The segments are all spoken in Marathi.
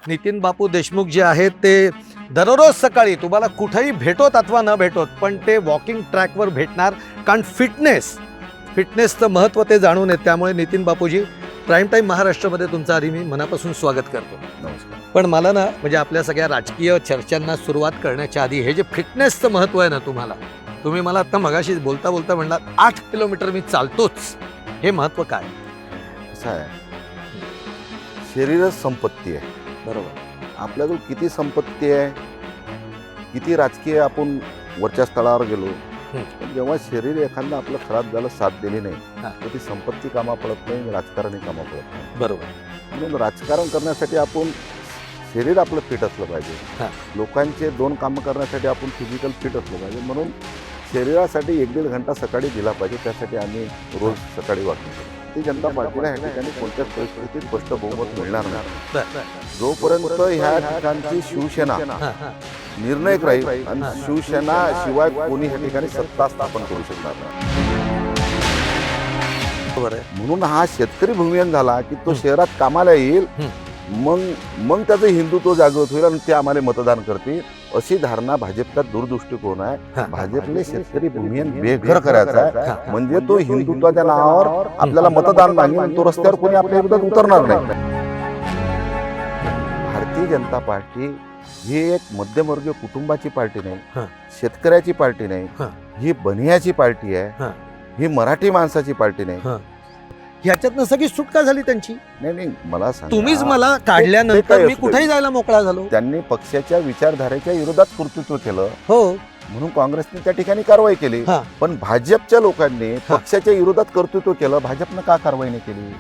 नितीन बापू देशमुख जे आहेत ते दररोज सकाळी तुम्हाला कुठेही भेटोत अथवा न भेटोत पण ते वॉकिंग ट्रॅकवर भेटणार, कारण फिटनेसचं महत्त्व ते जाणून आहेत. त्यामुळे नितीन बापूजी प्राईम टाईम महाराष्ट्रामध्ये तुमचं आधी मी मनापासून स्वागत करतो. नमस्कार. पण मला ना म्हणजे आपल्या सगळ्या राजकीय चर्चांना सुरुवात करण्याच्या आधी हे जे फिटनेसचं महत्त्व आहे ना, तुम्ही मला आता मगाशी बोलता बोलता म्हणलात 8 किलोमीटर मी चालतोच, हे महत्त्व काय? असं आहे, शरीरच संपत्ती आहे. बरोबर. आपल्याजवळ किती संपत्ती आहे, किती राजकीय आपण वरच्या स्थळावर गेलो, पण जेव्हा शरीर एखादं आपलं खराब झालं, साथ दिली नाही, तर ती संपत्ती कामा पडत नाही, राजकारणही कामा पडत नाही. बरोबर. म्हणून राजकारण करण्यासाठी आपण शरीर आपलं फिट असलं पाहिजे. लोकांचे 2 कामं करण्यासाठी आपण फिजिकल फिट असलं पाहिजे. म्हणून शरीरासाठी 1-1.5 घंटा सकाळी दिला पाहिजे. त्यासाठी आम्ही रोज सकाळी वॉकिंग करतो. भारतीय जनता पार्टीला ह्या ठिकाणी कोणत्याच परिस्थितीत स्पष्ट बहुमत मिळणार नाही. जोपर्यंत ह्या ठिकाणची शिवसेना निर्णायक राहील आणि शिवसेना शिवाय कोणी ह्या ठिकाणी सत्ता स्थापन करू शकणार नाही. म्हणून हा शेतकरी भूमिहीन झाला की तो शहरात कामाला येईल, मग त्याचं हिंदुत्व जागृत होईल आणि ते आम्हाला मतदान करतील, अशी धारणा भाजपचा दूरदृष्टिकोन आहे. भाजपने शेतकरी भूमिहीन बेघर करायचा आहे, म्हणजे तो हिंदुत्वाच्या नावावर आपल्याला मतदान मागेल, तो रस्त्यावर कोणी आपल्या विरोधात उतरणार नाही. भारतीय जनता पार्टी ही एक मध्यमवर्गीय कुटुंबाची पार्टी नाही, शेतकऱ्याची पार्टी नाही, ही बनियाची पार्टी आहे, ही मराठी माणसाची पार्टी नाही. ह्याच्यातनं सगळी सुटका झाली त्यांची. नाही, मला सांगा, तुम्हीच मला काढल्यानंतर मी कुठेही जायला मोकळा झालो. त्यांनी पक्षाच्या विचारधारेच्या विरोधात कर्तृत्व केलं, हो, म्हणून काँग्रेसने त्या ठिकाणी कारवाई केली. पण भाजपच्या लोकांनी पक्षाच्या विरोधात कर्तृत्व केलं, भाजपनं का कारवाई नाही केली?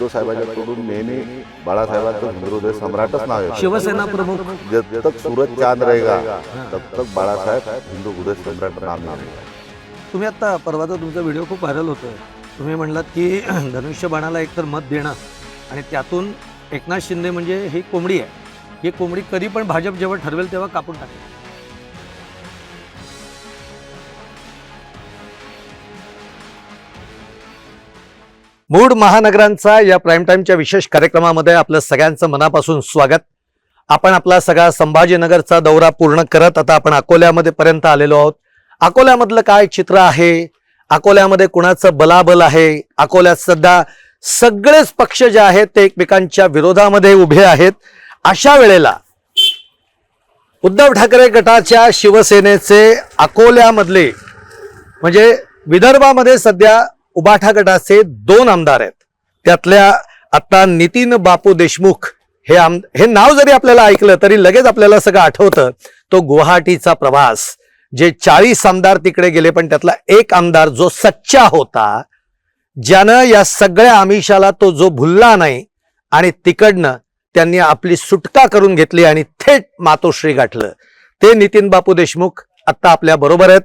तो साहेबांकडून नेहमी बाळासाहेबांचं हिंदू सम्राटच नाव आहे. शिवसेना प्रमुख जब तक सूरज चांद रहेगा तब तक बाळासाहेब हिंदू हृदय सम्राट नाम आहे. तुम्ही आता परवाचा तुमचा व्हिडिओ खूप व्हायरल होतोय. तुम्ही म्हणलात की धनुष्यबाणाला एकतर मत देणं आणि त्यातून एकनाथ शिंदे म्हणजे ही कोंबडी आहे, ही कोंबडी कधी पण भाजप जेव्हा ठरवेल तेव्हा कापून टाकेल. मूड महानगरांचा या प्राईम टाईमच्या विशेष कार्यक्रमामध्ये आपलं सगळ्यांचं मनापासून स्वागत. आपण आपला सगळा संभाजीनगरचा दौरा पूर्ण करत आता आपण अकोल्यामध्ये पर्यंत आलेलो आहोत. अकोल्यामधलं काय चित्र आहे, अकोल्यामध्ये कुणाचं बलाबल आहे, अकोल्यात सध्या सगळेच पक्ष जे आहेत ते एकमेकांच्या विरोधामध्ये उभे आहेत. अशा वेळेला उद्धव ठाकरे गटाच्या शिवसेनेचे अकोल्यामधले म्हणजे विदर्भामध्ये सध्या उबाठा गटाचे 2 आमदार आहेत. त्यातल्या आता नितीन बापू देशमुख हे नाव जरी आपल्याला ऐकलं तरी लगेच आपल्याला सगळं आठवतं तो गुवाहाटीचा प्रवास, जे 40 आमदार तिकडे गेले पण त्यातला एक आमदार जो सच्चा होता, ज्यानं या सगळ्या आमिषाला तो जो भुलला नाही आणि तिकडनं त्यांनी आपली सुटका करून घेतली आणि थेट मातोश्री गाठलं, ते नितीन बापू देशमुख आता आपल्या बरोबर आहेत.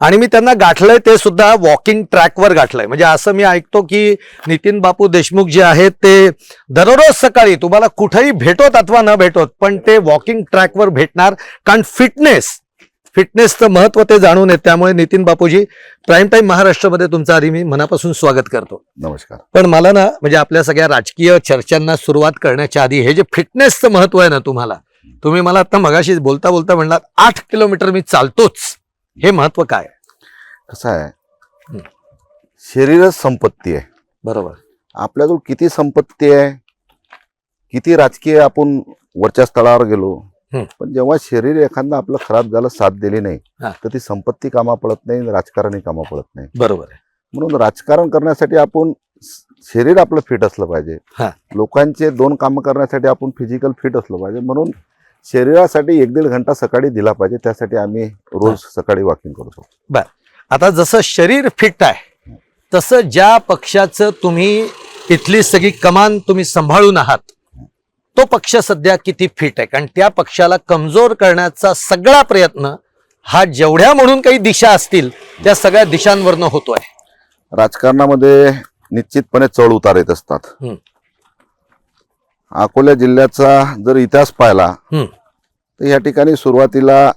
आणि मी त्यांना गाठलंय ते सुद्धा वॉकिंग ट्रॅकवर गाठलंय. म्हणजे असं मी ऐकतो की नितीन बापू देशमुख जे आहेत ते दररोज सकाळी तुम्हाला कुठेही भेटोत अथवा न भेटोत पण ते वॉकिंग ट्रॅकवर भेटणार, कारण फिटनेसचं महत्त्व ते जाणून आहेत. त्यामुळे नितीन बापूजी प्राईम टाईम महाराष्ट्रामध्ये तुमचं आधी मी मनापासून स्वागत करतो. नमस्कार. पण मला ना म्हणजे आपल्या सगळ्या राजकीय चर्चांना सुरुवात करण्याच्या आधी हे जे फिटनेसचं महत्त्व आहे ना, तुम्ही मला आता मगाशी बोलता बोलता म्हणलात 8 किलोमीटर मी चालतोच, हे महत्त्व काय? कसं आहे, शरीरच संपत्ती आहे. बरोबर. आपल्याजवळ किती संपत्ती आहे, किती राजकीय आपण वरच्या स्थळावर गेलो, पण जेव्हा शरीर एखादं आपलं खराब झालं, साथ दिली नाही, तर ती संपत्ती कामा पडत नाही, राजकारणही कामा पडत नाही. बरोबर आहे. म्हणून राजकारण करण्यासाठी आपण शरीर आपलं फिट असलं पाहिजे. लोकांचे 2 कामं करण्यासाठी आपण फिजिकल फिट असलं पाहिजे. म्हणून शरीरासाठी 1-1.5 घंटा सकाळी दिला पाहिजे. त्यासाठी आम्ही रोज सकाळी वॉकिंग करतो. बर, आता जसं शरीर फिट आहे तसं ज्या पक्षाचं तुम्ही इथली सगळी कमान तुम्ही सांभाळून आहात तो पक्ष सध्या किती फिट आहे? कारण त्या पक्षाला कमजोर करण्याचा सगळा प्रयत्न हा जेवढ्या म्हणून काही दिशा असतील त्या सगळ्या दिशांवरनं होतोय. राजकारणामध्ये निश्चितपणे चढ उतार येत असतात. अकोला जिल्ह्याचा जर इतिहास पाहिला तर या ठिकाणी सुरुवातीला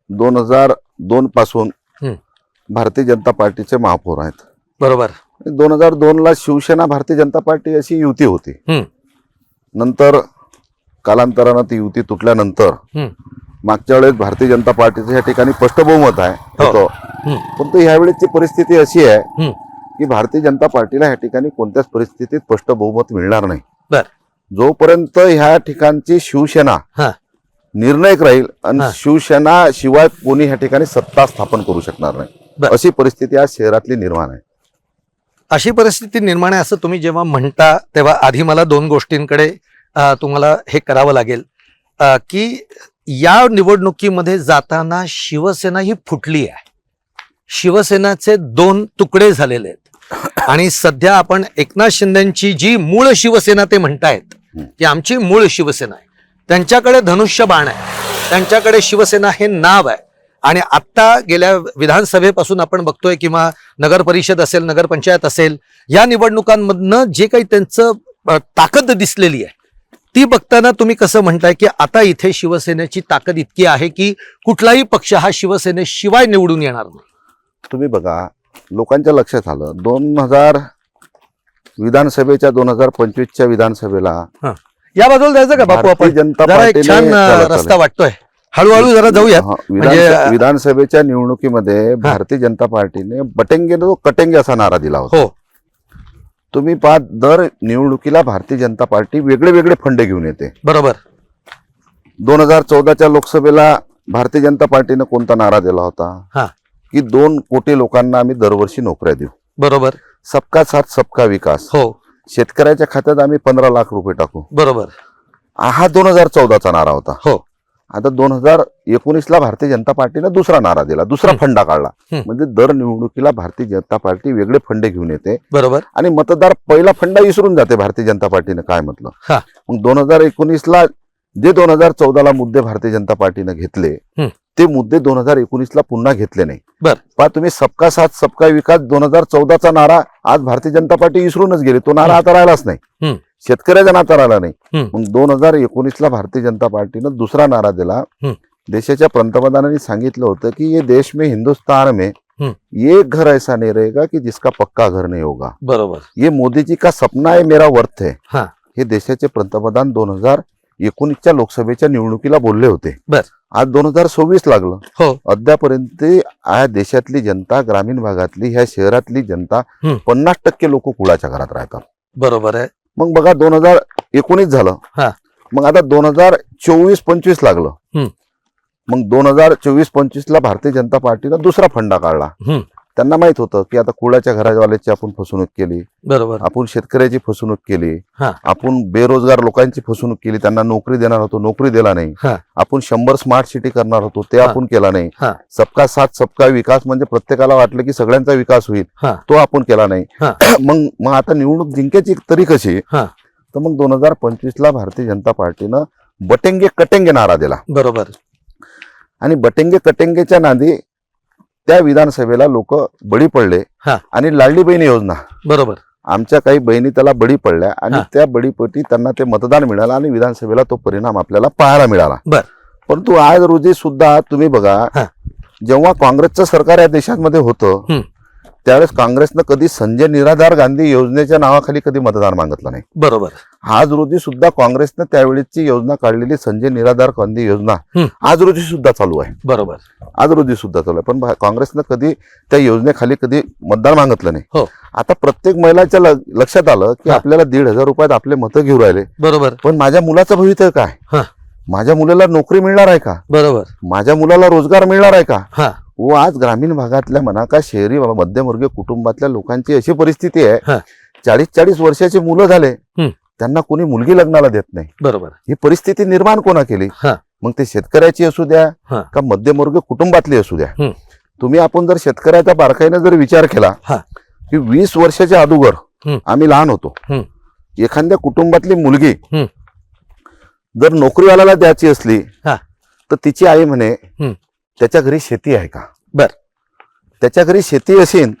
2002 पासून भारतीय जनता पार्टीचे महापौर आहेत. बरोबर. 2002 ला शिवसेना भारतीय जनता पार्टी अशी युती होती. नंतर कालांतरानं ती युती तुटल्यानंतर हम्म. मागच्या वेळेस भारतीय जनता पार्टीचं या ठिकाणी स्पष्ट बहुमत आहे हो. होतं. हम्म. परंतु ह्यावेळेची परिस्थिती अशी आहे हम्म. की भारतीय जनता पार्टीला ह्या ठिकाणी कोणत्याच परिस्थितीत स्पष्ट बहुमत मिळणार नाही. बर. जोपर्यंत ह्या ठिकाणची शिवसेना हा. निर्णायक राहील आणि हा. शिवसेना शिवाय कोणी ह्या ठिकाणी सत्ता स्थापन करू शकणार नाही. बर. अशी परिस्थिती आज शहरातली निर्माण आहे. अशी परिस्थिती निर्माण आहे असं तुम्ही जेव्हा म्हणता तेव्हा आधी मला दोन गोष्टींकडे तुम्हाला हे करावं लागेल की या निवडणुकीमध्ये जाताना शिवसेना ही फुटली आहे. शिवसेनाचे दोन तुकडे झालेले आहेत आणि सध्या आपण एकनाथ शिंदेची जी मूळ शिवसेना ते म्हणतायत की आमची मूळ शिवसेना आहे, त्यांच्याकडे धनुष्यबाण आहे, त्यांच्याकडे शिवसेना हे नाव आहे. आणि आत्ता गेल्या विधानसभेपासून आपण बघतोय किंवा नगर परिषद असेल, नगरपंचायत असेल, या निवडणुकांमधनं जे काही त्यांचं ताकद दिसलेली आहे ती बघताना तुम्ही कसं म्हणताय की आता इथे शिवसेनेची ताकद इतकी आहे की कुठलाही पक्ष हा शिवसेनेशिवाय निवडून येणार नाही? तुम्ही बघा, लोकांच्या लक्षात आलं 2000 विधानसभेच्या 2025च्या विधानसभेला या बाजूला जायचं का बापू? भारतीय आपण जनता जरा एक पार्टीने छान चला, रस्ता चला. वाटतोय, हळूहळू जरा जाऊया. म्हणजे- विधानसभेच्या निवडणुकीमध्ये भारतीय जनता पार्टीने बटेंगे तो कटेंगे असा नारा दिला होता. हो. तुम्ही पहा, दर निवडणुकीला भारतीय जनता पार्टी वेगळे वेगळे फंड घेऊन येते. बरोबर. 2014च्या लोकसभेला भारतीय जनता पार्टीने कोणता नारा दिला हा. होता की 2 कोटी लोकांना आम्ही दरवर्षी नोकऱ्या देऊ. बरोबर. सबका साथ सबका विकास. हो. शेतकऱ्याच्या खात्यात आम्ही 15 लाख रुपये टाकू. बरोबर. हा 2014चा नारा होता. हो. आता 2019ला भारतीय जनता पार्टीने दुसरा नारा दिला, दुसरा फंडा काढला. म्हणजे दर निवडणुकीला भारतीय जनता पार्टी वेगळे फंड घेऊन येते बरोबर. आणि मतदार पहिला फंडा विसरून जाते भारतीय जनता पार्टीने काय म्हटलं. हा. मग 2019ला जे 2014ला मुद्दे भारतीय जनता पार्टीने घेतले ते मुद्दे 2019ला पुन्हा घेतले नाही. बर. पहा तुम्ही, सबका साथ सबका विकास 2014चा नारा आज भारतीय जनता पार्टी विसरूनच गेली. तो नारा आता राहिलाच नाही, शेतकऱ्याचा नाता राहिला नाही. मग 2019ला भारतीय जनता पार्टीनं दुसरा नारा दिला. देशाच्या पंतप्रधानांनी सांगितलं होतं की ये देश में हिंदुस्तान में ये घर ऐसा नहीं रहेगा कि जिसका पक्का घर नहीं होगा. बरोबर. ये मोदी जी का सपना है, मेरा वर्थ है. हा. हे देशाचे पंतप्रधान 2019च्या लोकसभेच्या निवडणुकीला बोलले होते. बर. आज 2026 लागलं. हो. अद्यापर्यंत या देशातली जनता, ग्रामीण भागातली, ह्या शहरातली जनता 50% लोक कुळाच्या घरात राहतात. बरोबर आहे. मग बघा, 2019 झालं. हा. मग आता 2024-25 लागलं. मग 2024-25ला भारतीय जनता पार्टीनं दुसरा फंडा काढला. त्यांना माहित होतं की आता कुळाच्या घरावाल्याची आपण फसवणूक केली, बरोबर, आपण शेतकऱ्याची फसवणूक केली, हा. आपण बेरोजगार लोकांची फसवणूक केली, त्यांना नोकरी देणार होतो, नोकरी दिला नाही. हा. आपण 100 स्मार्ट सिटी करणार होतो, ते हा. आपण केला नाही. हा. सबका साथ सबका विकास म्हणजे प्रत्येकाला वाटलं की सगळ्यांचा विकास होईल, हा. तो आपण केला नाही. हा. मग आता निवडणूक जिंकायची तरी कशी? हा. तर मग 2025ला भारतीय जनता पार्टीनं बटेंगे कटेंगे नारा दिला. बरोबर. आणि बटेंगे कटेंगेच्या नादी त्या विधानसभेला लोक बळी पडले. हा. आणि लाडली बहीण योजना, बरोबर, आमच्या काही बहिणी त्याला बळी पडल्या आणि हा. त्या बळीपोटी त्यांना ते मतदान मिळालं आणि विधानसभेला तो परिणाम आपल्याला पाहायला मिळाला. बर. परंतु आज रोजी सुद्धा तुम्ही बघा, हा. जेव्हा काँग्रेसचं सरकार या देशामध्ये होतं त्यावेळेस काँग्रेसनं कधी संजय निराधार गांधी योजनेच्या नावाखाली कधी मतदान मागितलं नाही. बरोबर. आज रोजी सुद्धा काँग्रेसनं त्यावेळेची योजना काढलेली संजय निराधार गांधी योजना आज रोजी सुद्धा चालू आहे. बरोबर. आज रोजी सुद्धा चालू आहे. पण काँग्रेसनं कधी त्या योजनेखाली कधी मतदान मागितलं नाही. हो. आता प्रत्येक महिलाच्या लक्षात आलं की आपल्याला 1,500 रुपयात आपले मतं घेऊन राहिले. बरोबर. पण माझ्या मुलाचं भवितव्य काय? हा. माझ्या मुलाला नोकरी मिळणार आहे का? बरोबर. माझ्या मुलाला रोजगार मिळणार आहे का? हा. व आज ग्रामीण भागातल्या म्हणा का शहरी मध्यमवर्गीय कुटुंबातल्या लोकांची अशी परिस्थिती आहे, 40-40 वर्षाची मुलं झाले, त्यांना कोणी मुलगी लग्नाला देत नाही. बरोबर. ही परिस्थिती निर्माण कोणा केली? मग ते शेतकऱ्याची असू द्या का मध्यमवर्गीय कुटुंबातली असू द्या. तुम्ही आपण जर शेतकऱ्याच्या बारकाईने जर विचार केला की 20 वर्षाच्या अगोदर आम्ही लहान होतो, एखाद्या कुटुंबातली मुलगी जर नोकरीवाल्याला द्यायची असली तर तिची आई म्हणे त्याच्या घरी शेती आहे का? बर. त्याच्या घरी शेती असेल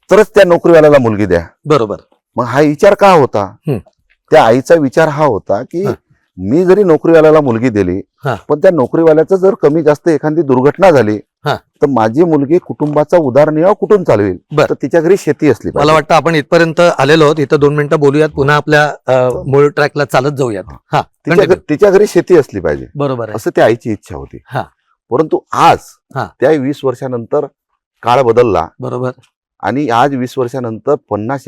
तरच त्या नोकरीवाल्याला मुलगी द्या. बरोबर. मग हा विचार का होता? त्या आईचा विचार हा होता की मी जरी नोकरीवाल्याला मुलगी दिली पण त्या नोकरीवाल्याचं जर कमी जास्त एखादी दुर्घटना झाली हा. तर माझी मुलगी कुटुंबाचा उदरनिर्वाह कुठून चालवेल? बर. तर तिच्या घरी शेती असली मला पाहिजे. वाटतं आपण इथपर्यंत आलेलो आहोत. इथं 2 मिनिटं बोलूयात, पुन्हा आपल्या मूळ ट्रॅकला चालत जाऊयात. हा, continue. तिच्या घरी शेती असली पाहिजे बरोबर आहे. असं त्या आईची इच्छा होती. हा. परंतु आज हा. त्या 20 वर्षानंतर काळ बदलला बरोबर. आणि आज 20 वर्षानंतर 50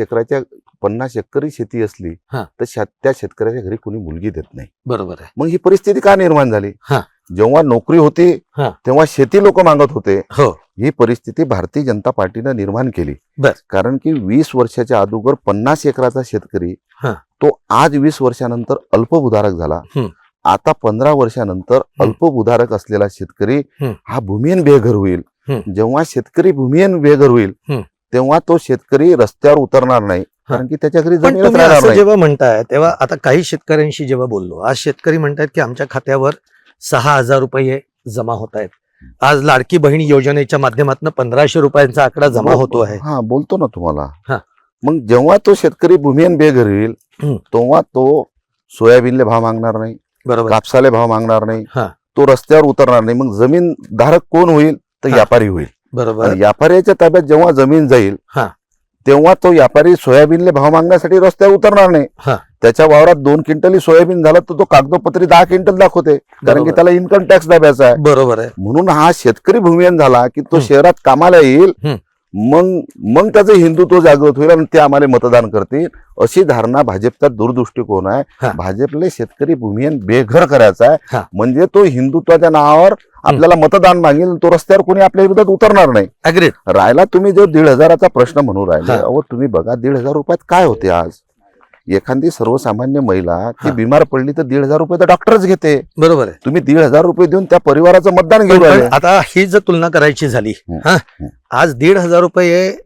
एकरी शेती असली हा. तर त्या शेतकऱ्याच्या घरी कोणी मुलगी देत नाही. बरोबर आहे. मग ही परिस्थिती का निर्माण झाली? हा. जेव्हा नोकरी होती हा. तेव्हा शेती लोक मागत होते. हो. ही परिस्थिती भारतीय जनता पार्टीनं निर्माण केली. बर. कारण की 20 वर्षाच्या अगोदर 50 एकराचा शेतकरी हा. तो आज 20 वर्षानंतर अल्पभूधारक झाला. आता 15 वर्षानंतर अल्पभूधारक असलेला शेतकरी हा भूमिहीन बेघर होईल. जेव्हा शेतकरी भूमिहीन बेघर होईल तेव्हा तो शेतकरी रस्त्यावर उतरणार नाही, कारण की त्याच्या घरी पण जमीनच तुम्ही राहणार असं नाही. जेव्हा म्हणताय तेव्हा आता काही शेतकऱ्यांशी जेव्हा बोललो, आज शेतकरी म्हणतायत की आमच्या खात्यावर 6,000 रुपये जमा होत आहेत. आज लाडकी बहीण योजनेच्या माध्यमातून 1,500 रुपयांचा आकडा जमा होतो आहे. हा, बोलतो ना तुम्हाला. हा. मग जेव्हा तो शेतकरी भूमिहीन बेघर होईल तेव्हा तो सोयाबीनले भाव मागणार नाही, बरोबर. कापसाले भाव मागणार नाही, हा. तो रस्त्यावर उतरणार नाही. मग जमीन धारक कोण होईल? तर हा. व्यापारी होईल. बरोबर. आणि व्यापाऱ्याच्या ताब्यात जेव्हा जमीन जाईल हा. तेव्हा तो व्यापारी सोयाबीनले भाव मागण्यासाठी रस्त्यावर उतरणार नाही. हा. त्याच्या वावरात 2 क्विंटल सोयाबीन झालं तर तो कागदोपत्री 10 क्विंटल दाखवते, कारण की बरोबर. त्याला इन्कम टॅक्स द्यायचा आहे. बरोबर आहे. म्हणून हा शेतकरी भूमिहीन झाला की तो शहरात कामाला येईल. मग त्याचं हिंदुत्व जागृत होईल आणि ते आम्हाला मतदान करतील, अशी धारणा भाजपचा दूरदृष्टिकोन आहे. हा. भाजपला शेतकरी भूमिहीन बेघर करायचा हा. आहे. म्हणजे तो हिंदुत्वाच्या नावावर आपल्याला मतदान मागेल, तो रस्त्यावर कोणी आपल्या विरोधात उतरणार नाही. अग्रीड. राहिला तुम्ही जो 1,500चा प्रश्न म्हणून राहिले, हा. अहो तुम्ही बघा 1,500 रुपयात काय होते आज? एखादी सर्वसामान्य महिला ती हा. बिमार पडली तर 1,500 रुपये तर डॉक्टरच घेते. बरोबर आहे. तुम्ही 1,500 रुपये देऊन त्या परिवाराचं मतदान घेऊन पण राहिले. आता ही जर तुलना करायची झाली, हा, आज 1,500 रुपये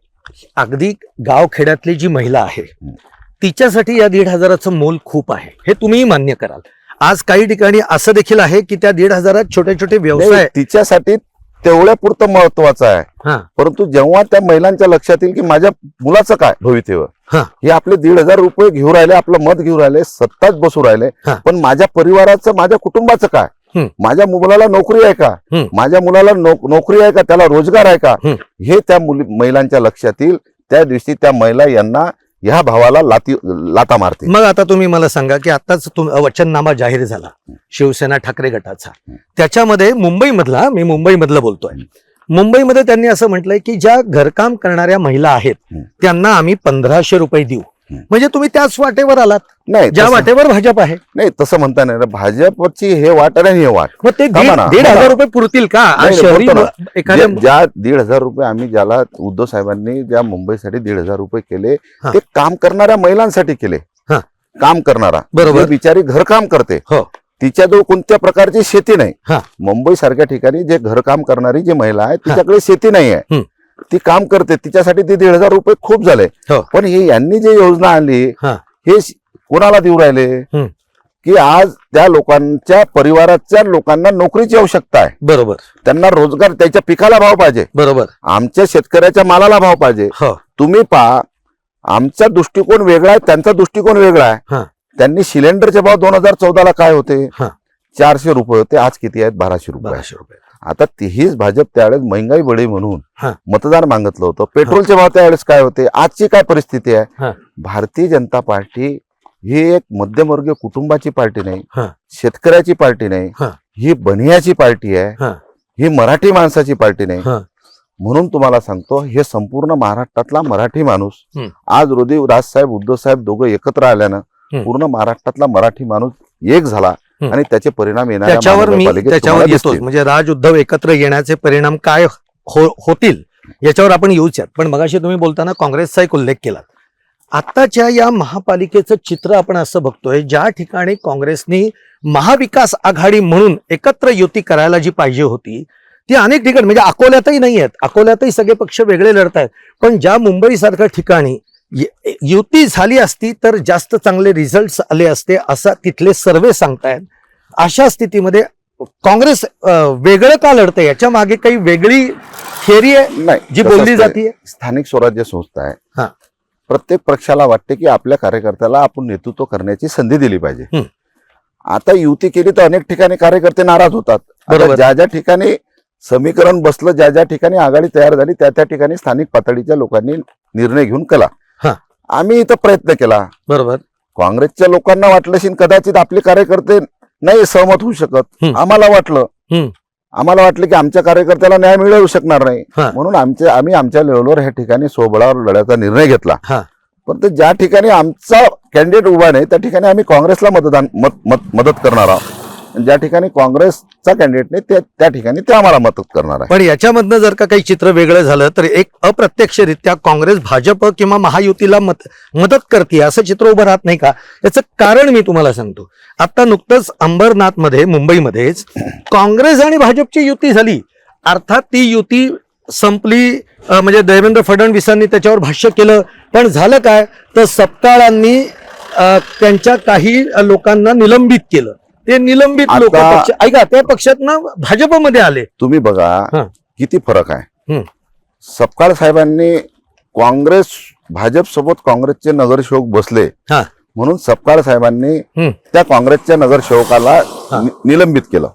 अगदी गावखेड्यातली जी महिला आहे तिच्यासाठी या 1,500चं मोल खूप आहे, हे तुम्ही मान्य कराल. आज काही ठिकाणी असं देखील आहे की त्या 1,500 छोटे छोटे व्यवसाय नाही, तिच्यासाठी तेवढ्या पुरतं महत्वाचं आहे. हा. परंतु जेव्हा त्या महिलांच्या लक्षात येईल की माझ्या मुलाचं काय भवितव्य, हा. हे आपले 1,500 रुपये घेऊन राहिले, आपलं मत घेऊन राहिले, सत्ताच बसू राहिले, हा. पण माझ्या परिवाराचं, माझ्या कुटुंबाचं काय? माझ्या मुलाला नोकरी आहे का? माझ्या मुलाला नोकरी आहे का? त्याला रोजगार आहे का? हे त्या महिलांच्या लक्षात येईल. त्या दिवशी त्या महिला यांना ह्या भावाला लाता मारते. मग आता तुम्ही मला सांगा की आताच वचननामा जाहीर झाला शिवसेना ठाकरे गटाचा, त्याच्यामध्ये मी मुंबईमधलं बोलतोय, मुंबईमध्ये त्यांनी असं म्हटलंय की ज्या घरकाम करणाऱ्या महिला आहेत त्यांना आम्ही 1,500 रुपये देऊ. म्हणजे तुम्ही त्याच वाटेवर आलात नाही, ज्या वाटेवर भाजप आहे. नाही, तसं म्हणता नाही. भाजपची हे वाट आणि हे वाट, मग ते 1,500 रुपये पुरतील का? शहरी एखाद्या ज्या 1,500 रुपये आम्ही ज्याला उद्धव साहेबांनी ज्या मुंबईसाठी 1,500 रुपये केले ते काम करणाऱ्या महिलांसाठी केले. काम करणारा, बरोबर, बिचारी घरकाम करते, तिच्याजवळ कोणत्या प्रकारची शेती नाही. मुंबई सारख्या ठिकाणी जे घरकाम करणारी जी महिला आहे तिच्याकडे शेती नाही आहे, ती काम करते, तिच्यासाठी ते 1,500 रुपये खूप झाले. पण हे यांनी जे योजना आणली हे कोणाला देऊ राहिले की आज त्या लोकांच्या परिवाराच्या लोकांना नोकरीची आवश्यकता आहे. बरोबर, त्यांना रोजगार, त्याच्या पिकाला भाव पाहिजे. बरोबर, आमच्या शेतकऱ्याच्या मालाला भाव पाहिजे. तुम्ही पहा, आमचा दृष्टिकोन वेगळा आहे, त्यांचा दृष्टिकोन वेगळा आहे. त्यांनी सिलेंडरचे भाव 2014ला काय होते? 400 रुपये होते, आज किती आहेत? 1,200 रुपये. आता हीच भाजप त्यावेळेस महंगाई बढी म्हणून मतदान मागितलं होतं. पेट्रोलचे भाव त्यावेळेस काय होते? आजची काय परिस्थिती आहे? भारतीय जनता पार्टी ही एक मध्यमवर्गीय कुटुंबाची पार्टी नाही, शेतकऱ्याची पार्टी नाही, ही बनियाची पार्टी आहे, ही मराठी माणसाची पार्टी नाही. म्हणून तुम्हाला सांगतो, हे संपूर्ण महाराष्ट्रातला मराठी माणूस आज राजसाहेब उद्धव साहेब दोघं एकत्र आल्यानं पूर्ण महाराष्ट्रातला मराठी माणूस एक झाला आणि त्याचे परिणाम त्याच्यावर येतोच. म्हणजे राज उद्धव एकत्र येण्याचे परिणाम काय होतील याच्यावर आपण येऊच्यात. पण मगाशी तुम्ही बोलताना काँग्रेसचा एक उल्लेख केला. आताच्या या महापालिकेचं चित्र आपण असं बघतोय, ज्या ठिकाणी काँग्रेसनी महाविकास आघाडी म्हणून एकत्र युती करायला जी पाहिजे होती ती अनेक ठिकाणी, म्हणजे अकोल्यातही नाही आहेत, अकोल्यातही सगळे पक्ष वेगळे लढत आहेत, पण ज्या मुंबई सारख्या ठिकाणी युती झाली असती तर जास्त चांगले रिझल्ट आले असते असं तिथले सर्वे सांगतायत. अशा स्थितीमध्ये काँग्रेस वेगळं का लढते? याच्या मागे काही वेगळी थिअरी आहे जी बोलली जाते? स्थानिक स्वराज्य संस्था आहे, प्रत्येक पक्षाला वाटते की आपल्या कार्यकर्त्याला आपण नेतृत्व करण्याची संधी दिली पाहिजे. आता युती केली तर अनेक ठिकाणी कार्यकर्ते नाराज होतात. ज्या ज्या ठिकाणी समीकरण बसलं, ज्या ज्या ठिकाणी आघाडी तयार झाली त्या त्या ठिकाणी स्थानिक पातळीच्या लोकांनी निर्णय घेऊन केला. हा. आम्ही इथं प्रयत्न केला. बरोबर. काँग्रेसच्या लोकांना वाटलं असेल कदाचित आपले कार्यकर्ते नाही सहमत होऊ शकत. आम्हाला वाटलं की आमच्या कार्यकर्त्याला न्याय मिळवू शकणार नाही, हा. म्हणून आम्ही आमच्या लेवलवर ह्या ठिकाणी स्वबळावर लढ्याचा निर्णय घेतला. हा. पण ते ज्या ठिकाणी आमचा कॅन्डिडेट उभा नाही त्या ठिकाणी आम्ही काँग्रेसला मदत करणार आहोत. ज्या ठिकाणी काँग्रेसचा कॅन्डिडेट नाही त्या ठिकाणी ते आम्हाला मदत करणार आहे. पण याच्यामधनं जर का काही चित्र वेगळं झालं तर एक अप्रत्यक्षरित्या काँग्रेस भाजप किंवा महायुतीला मदत करते असं चित्र उभं राहत नाही का? याचं कारण मी तुम्हाला सांगतो. आता नुकतंच अंबरनाथमध्ये मुंबईमध्येच काँग्रेस आणि भाजपची युती झाली. अर्थात ती युती संपली, म्हणजे देवेंद्र फडणवीसांनी त्याच्यावर भाष्य केलं. पण झालं काय तर सपकाळांनी त्यांच्या काही लोकांना निलंबित केलं. ते निलंबित लोक ऐका त्या पक्षातनं भाजपमध्ये आले. तुम्ही बघा किती फरक आहे. सपकाळ साहेबांनी काँग्रेस भाजप सोबत काँग्रेसचे नगरसेवक बसले म्हणून सपकाळ साहेबांनी त्या काँग्रेसच्या नगरसेवकाला निलंबित केलं.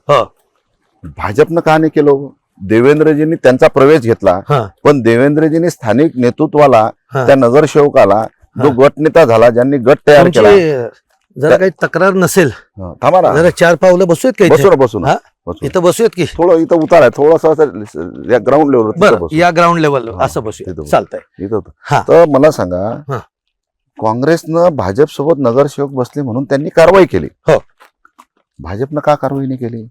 भाजपनं का नाही केलं? देवेंद्रजींनी त्यांचा प्रवेश घेतला, पण देवेंद्रजींनी स्थानिक नेतृत्वाला त्या नगरसेवकाला जो गटनेता झाला, ज्यांनी गट तयार केला, जरा काही तक्रार नसेल थांबा ना, जरा 4 पावलं बसूयात का इथे? बसून इथं बसूयात की थोडं इथं उतार आहे, थोडासा ग्राउंड लेवल. बरं, या ग्राउंड लेवल असं बसूया, चालतंय. तर मला सांगा, काँग्रेसनं भाजप सोबत नगरसेवक बसले म्हणून त्यांनी कारवाई केली. भाजपनं का कारवाई नाही केली?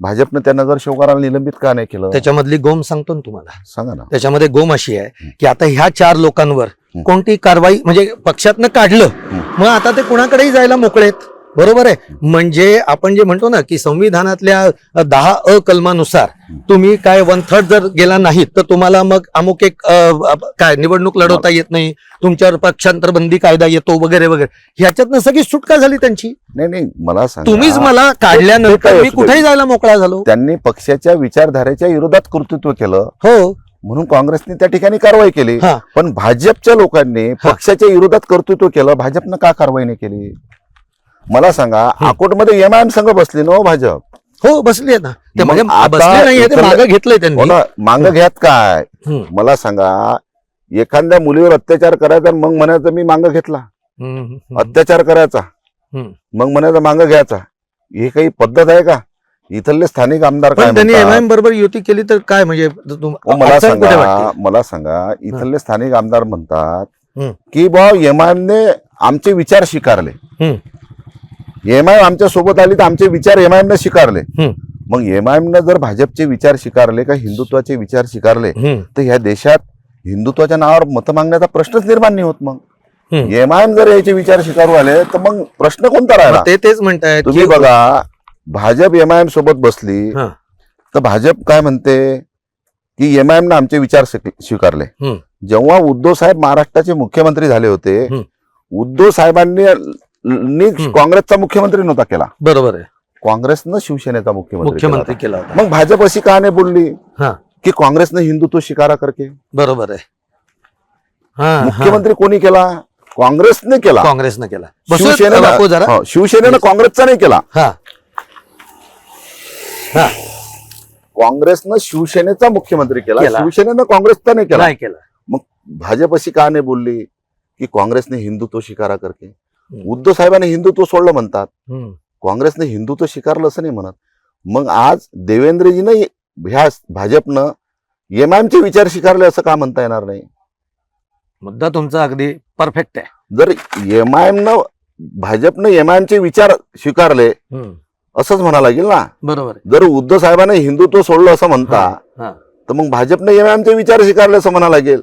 भाजपनं त्या नगरसेवकाला निलंबित का नाही केलं? त्याच्यामधली गोम सांगतो ना तुम्हाला, सांगा ना. त्याच्यामध्ये गोम अशी आहे की आता ह्या 4 लोकांवर कोणती कारवाई, म्हणजे पक्षातनं काढलं, मग आता ते कुणाकडेही जायला मोकळेत. बरोबर आहे. म्हणजे आपण जे म्हणतो ना की संविधानातल्या 10 कलमानुसार तुम्ही काय 1/3 जर गेला नाहीत तर तुम्हाला मग अमुक एक काय निवडणूक लढवता येत नाही, तुमच्यावर पक्षांतर बंदी कायदा येतो वगैरे वगैरे. ह्याच्यातनं सगळी सुटका झाली त्यांची. नाही मला सांगा, तुम्हीच मला काढल्यानंतर मी कुठेही जायला मोकळा झालो. त्यांनी पक्षाच्या विचारधारेच्या विरोधात कर्तृत्व केलं, हो, म्हणून काँग्रेसने त्या ठिकाणी कारवाई केली. पण भाजपच्या लोकांनी पक्षाच्या विरोधात कर्तृत्व केलं, भाजपनं का कारवाई नाही केली? मला सांगा, अकोटमध्ये एमआयएम संघ बसली ना भाजप? हो, बसली ना. ते म्हणजे बसले नाहीये, ते मागं घेतलंय त्यांनी. मागं घ्यात काय? मला सांगा, एखाद्या मुलीवर अत्याचार करायचा मग म्हणायचं मी मागं घेतला, अत्याचार करायचा मग म्हणायचं मागं घ्यायचा, हे काही पद्धत आहे का? इथले स्थानिक आमदार काय त्यांनी एमआयएम बरोबर युती केली तर काय म्हणजे? मला सांगा, इथले स्थानिक आमदार म्हणतात की बा एमआयएमने आमचे विचार स्वीकारले, एमआयएम आमच्या सोबत आली तर आमचे विचार एमआयएमने स्वीकारले. मग एमआयएमने जर भाजपचे विचार स्वीकारले का हिंदुत्वाचे विचार स्वीकारले तर ह्या देशात हिंदुत्वाच्या नावावर मत मागण्याचा प्रश्नच निर्माण नाही होत. मग एमआयएम जर याचे विचार स्वीकारू आले तर मग प्रश्न कोणता राहिला? तेच म्हणताय तुम्ही. बघा, भाजप एमआयएम सोबत बसली तर भाजप काय म्हणते की एमआयएमने आमचे विचार स्वीकारले. जेव्हा उद्धव साहेब महाराष्ट्राचे मुख्यमंत्री झाले होते, उद्धव साहेबांनी काँग्रेसचा मुख्यमंत्री नव्हता केला. बरोबर आहे. काँग्रेसनं शिवसेनेचा मुख्यमंत्री केला. मग भाजप अशी का नाही बोलली की काँग्रेसनं हिंदुत्व स्वीकारा करके? बरोबर आहे. मुख्यमंत्री कोणी केला? काँग्रेसने केला. शिवसेनेनं काँग्रेसचा नाही केला. काँग्रेसनं शिवसेनेचा मुख्यमंत्री केला, शिवसेनेनं काँग्रेसचा नाही केला. मग भाजप अशी का नाही बोलली की काँग्रेसने हिंदुत्व स्वीकारा करके? उद्धव साहेबांनी हिंदुत्व सोडलं म्हणतात, काँग्रेसने हिंदुत्व स्वीकारलं असं नाही म्हणत. मग आज देवेंद्रजीनं ह्या भाजपनं एमआयएमचे विचार स्वीकारले असं का म्हणता येणार नाही? मुद्दा तुमचा अगदी परफेक्ट आहे. जर भाजपनं एमआयएमचे विचार स्वीकारले असंच म्हणा लागेल ना. बरोबर. जर उद्धव साहेबांनी हिंदुत्व सोडलं असं म्हणता तर मग भाजपने एमआयएमचे विचार स्वीकारले असं म्हणा लागेल.